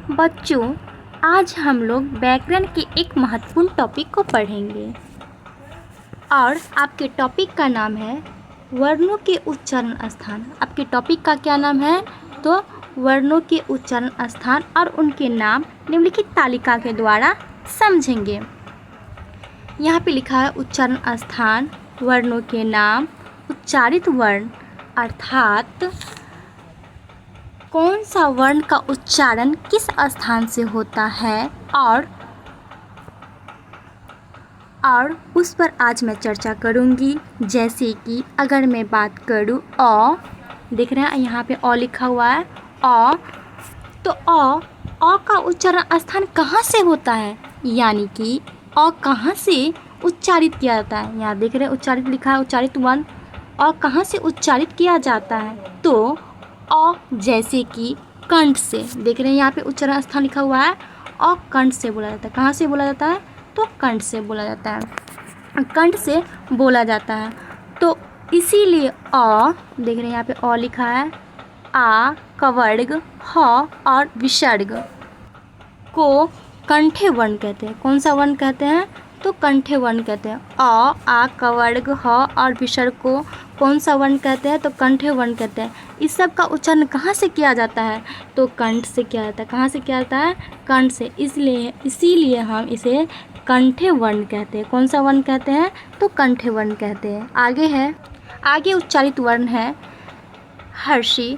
बच्चों, आज हम लोग व्याकरण के एक महत्वपूर्ण टॉपिक को पढ़ेंगे और आपके टॉपिक का नाम है वर्णों के उच्चारण स्थान। आपके टॉपिक का क्या नाम है? तो वर्णों के उच्चारण स्थान और उनके नाम निम्नलिखित तालिका के द्वारा समझेंगे। यहाँ पे लिखा है उच्चारण स्थान, वर्णों के नाम, उच्चारित वर्ण अर्थात कौन सा वर्ण का उच्चारण किस स्थान से होता है और उस पर आज मैं चर्चा करूंगी। जैसे कि अगर मैं बात करूं अ, देख रहे हैं यहाँ पे अ लिखा हुआ है अ, तो अ का उच्चारण स्थान कहाँ से होता है, यानी कि अ कहाँ से उच्चारित किया जाता है। यहाँ देख रहे हैं उच्चारित लिखा है, उच्चारित वर्ण अ कहाँ से उच्चारित किया जाता है, तो अ जैसे कि कंठ से। देख रहे हैं यहाँ पे उच्चारण स्थान लिखा हुआ है अ कंठ से बोला जाता है। कहाँ से बोला जाता है? तो कंठ से बोला जाता है, कंठ से बोला जाता है। तो इसीलिए अ, देख रहे हैं यहाँ पे अ लिखा है, आ का वर्ग, ह और विसर्ग को कंठे वर्ण कहते हैं। कौन सा वर्ण कहते हैं? तो कंठे वर्ण कहते हैं। आ का वर्ग, ह और विसर्ग को कौन सा वर्ण कहते हैं? तो कंठे वर्ण कहते हैं। इस सब का उच्चारण कहाँ से किया जाता है? तो कंठ से किया जाता है। कहाँ से किया जाता है? कंठ से। इसीलिए हम इसे कंठे वर्ण कहते हैं। कौन सा वर्ण कहते हैं? तो कंठे वर्ण कहते हैं। आगे उच्चारित वर्ण है हर्षी,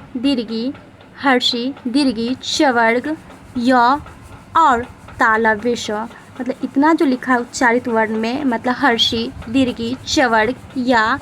दीर्घी, चवर्ग, य और तालव्य श। मतलब इतना जो लिखा है उच्चारित वर्ण में, मतलब हर्षी, दीर्घी, चवर्ग या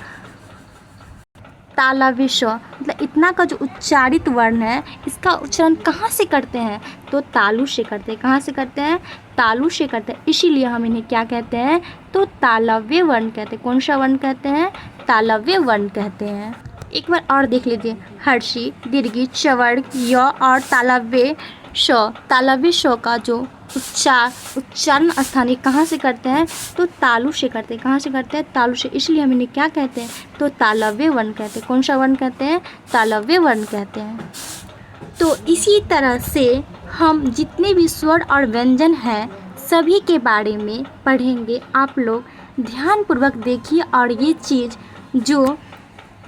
तालव्य श, मतलब इतना का जो उच्चारित वर्ण है, इसका उच्चारण कहाँ से करते हैं? तो तालु से करते हैं। कहाँ से करते हैं? तालु से करते हैं। इसीलिए हम इन्हें क्या कहते हैं? तो तालव्य वर्ण कहते हैं। कौन सा वर्ण कहते हैं? तालव्य वर्ण कहते हैं। एक बार और देख लीजिए, हर्षी, दीर्घी, चवर्ग, य और तालव्य श। तालव्य श का जो उच्चारण स्थानीय कहाँ से करते हैं? तो तालु से करते हैं। कहाँ से करते हैं? तालु से। इसलिए हम इन्हें क्या कहते हैं? तो तालव्य वर्ण कहते हैं। कौन सा वर्ण कहते हैं? तालव्य वर्ण कहते हैं। तो इसी तरह से हम जितने भी स्वर और व्यंजन हैं सभी के बारे में पढ़ेंगे। आप लोग ध्यानपूर्वक देखिए और ये चीज़ जो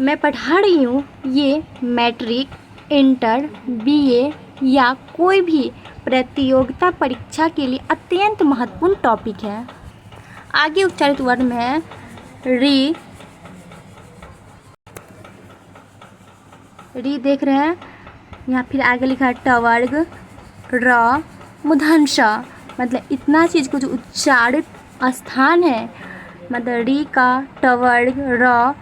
मैं पढ़ा रही हूँ ये मैट्रिक, इंटर, बीए या कोई भी प्रतियोगिता परीक्षा के लिए अत्यंत महत्वपूर्ण टॉपिक है। आगे उच्चारित वर्ण में है री, देख रहे हैं यहाँ, फिर आगे लिखा है टवर्ग, र, मूर्धन्य। मतलब इतना चीज़ को जो उच्चारित स्थान है, मतलब री का टवर्ग, र,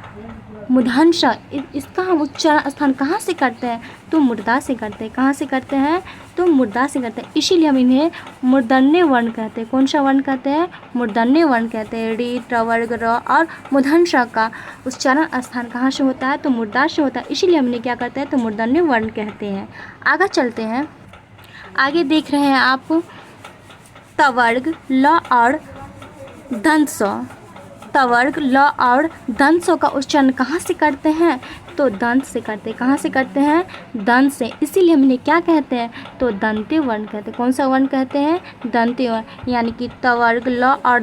मूर्धन्य, इसका हम उच्चारण स्थान कहाँ से करते हैं? तो मूर्धा से करते हैं। कहाँ से करते हैं? तो मूर्धा से करते हैं। इसीलिए हम इन्हें मूर्धन्य वर्ण कहते हैं। कौन सा वर्ण कहते हैं? मूर्धन्य वर्ण कहते हैं। री, टवर्ग, र और मूर्धन्य का उच्चारण स्थान कहाँ से होता है? तो मूर्धा से होता है। इसीलिए हम इन्हें क्या करते हैं? तो मूर्धन्य वर्ण कहते हैं। आगे चलते हैं। आगे देख रहे हैं आप तवर्ग, ल और दंत स। तवर्ग, ल और दंत स का उच्चारण कहाँ से करते हैं? तो दंत से करते हैं। कहाँ से करते हैं? दंत से। इसीलिए हम इन्हें क्या कहते हैं? तो दंते वर्ण कहते हैं। कौन सा वर्ण कहते हैं? दंते वर्ण। यानी कि तवर्ग, ल और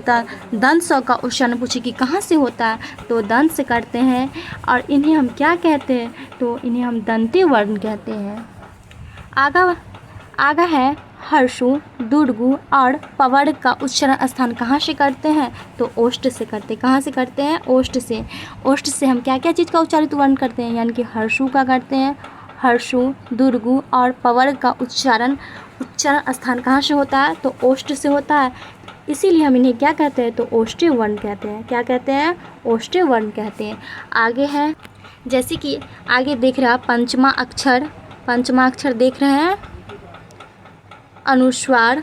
दंत स का उच्चारण पूछे कि कहाँ से होता है? तो दंत से करते हैं। और इन्हें हम क्या कहते हैं? तो इन्हें हम दंते वर्ण कहते हैं। आगा है हर्षु, दुर्गु और पवर्ग का उच्चारण स्थान कहाँ से करते हैं? तो ओष्ठ से करते हैं। कहाँ से करते हैं? ओष्ठ से। ओष्ठ से हम क्या क्या चीज़ का उच्चारित वर्ण करते हैं? यानी कि हर्षु का करते हैं। हर्षु, दुर्गु और पवर्ग का उच्चारण स्थान कहाँ से होता है? तो ओष्ठ से होता है। इसीलिए हम इन्हें क्या कहते हैं? तो ओष्ठ्य वर्ण कहते हैं। क्या कहते हैं? ओष्ठ्य वर्ण कहते हैं। आगे है, जैसे कि आगे देख रहा पंचमा अक्षर देख रहे हैं अनुस्वार।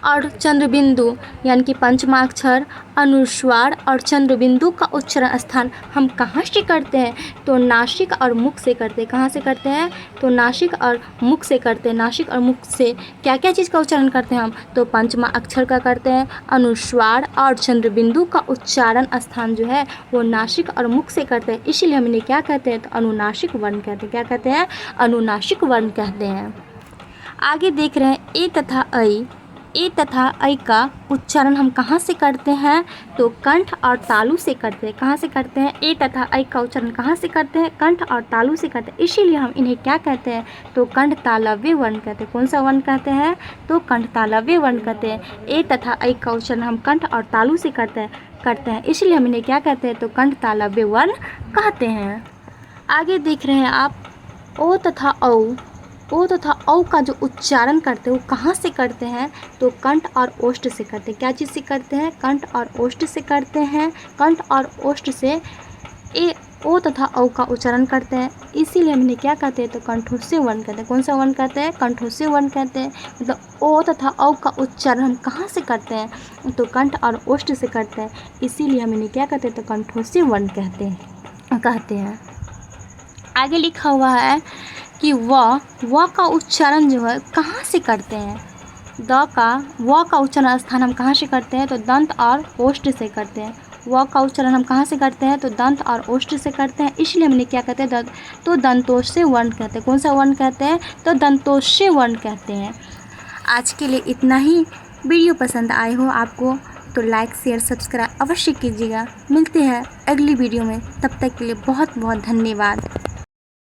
और चंद्रबिंदु यानी कि पंचमा अक्षर अनुस्वार और चंद्रबिंदु का उच्चारण स्थान हम कहाँ से करते हैं? तो नासिक और मुख से करते हैं। कहाँ से करते हैं? तो नासिक और मुख से करते हैं। नासिक और मुख से क्या क्या चीज़ का उच्चारण करते हैं हम? तो पंचमा अक्षर का करते हैं, अनुस्वार और चंद्रबिंदु का उच्चारण स्थान जो है वो नासिक और मुख से करते हैं, इसीलिए हम इन्हें क्या कहते हैं? तो अनुनासिक वर्ण कहते हैं। क्या कहते हैं? अनुनासिक वर्ण कहते हैं। आगे देख रहे हैं ए तथा ऐ। ए तथा ऐ का उच्चारण हम कहाँ से करते हैं? तो कंठ और तालु से करते हैं। कहाँ से करते हैं? ए तथा ऐ का उच्चारण कहाँ से करते हैं? कंठ और तालु से करते हैं, इसीलिए हम इन्हें क्या कहते हैं? तो कंठ तालव्य वर्ण कहते हैं। कौन सा वर्ण कहते हैं? तो कंठ तालव्य वर्ण कहते हैं। ए तथा ऐ का उच्चारण हम कंठ और तालु से करते हैं, इसलिए हम इन्हें क्या कहते हैं? तो कंठ तालव्य वर्ण कहते हैं। आगे देख रहे हैं आप ओ तथा औ। ओ तथा औ का जो उच्चारण करते हैं वो कहाँ से करते हैं? तो कंठ और ओष्ठ से करते हैं। क्या चीज़ से करते हैं? कंठ और ओष्ठ से करते हैं। कंठ और ओष्ठ से ओ तथा औ का उच्चारण करते हैं, इसीलिए हम इन्हें क्या कहते हैं? तो कंठोस्य वर्ण कहते हैं। कौन सा वर्ण कहते हैं? कंठोस्य वर्ण कहते हैं। मतलब ओ तथा औ का उच्चारण हम कहाँ से करते हैं? तो कंठ और ओष्ठ से करते हैं, इसीलिए हम इन्हें क्या कहते हैं? तो कंठोस्य वर्ण कहते हैं। आगे लिखा हुआ है कि व का उच्चारण जो है कहाँ से करते हैं? व का उच्चारण स्थान हम कहाँ से करते हैं? तो दंत और ओष्ठ से करते हैं। व का उच्चारण हम कहाँ से करते हैं? तो दंत और ओष्ठ से करते हैं, इसलिए हमने क्या कहते हैं? तो दंतोष्य वर्ण कहते हैं। कौन सा वर्ण कहते हैं? तो दंतोष्य वर्ण कहते हैं। आज के लिए इतना ही। वीडियो पसंद आए हो आपको तो लाइक शेयर सब्सक्राइब अवश्य कीजिएगा। मिलते हैं अगली वीडियो में, तब तक के लिए बहुत बहुत धन्यवाद।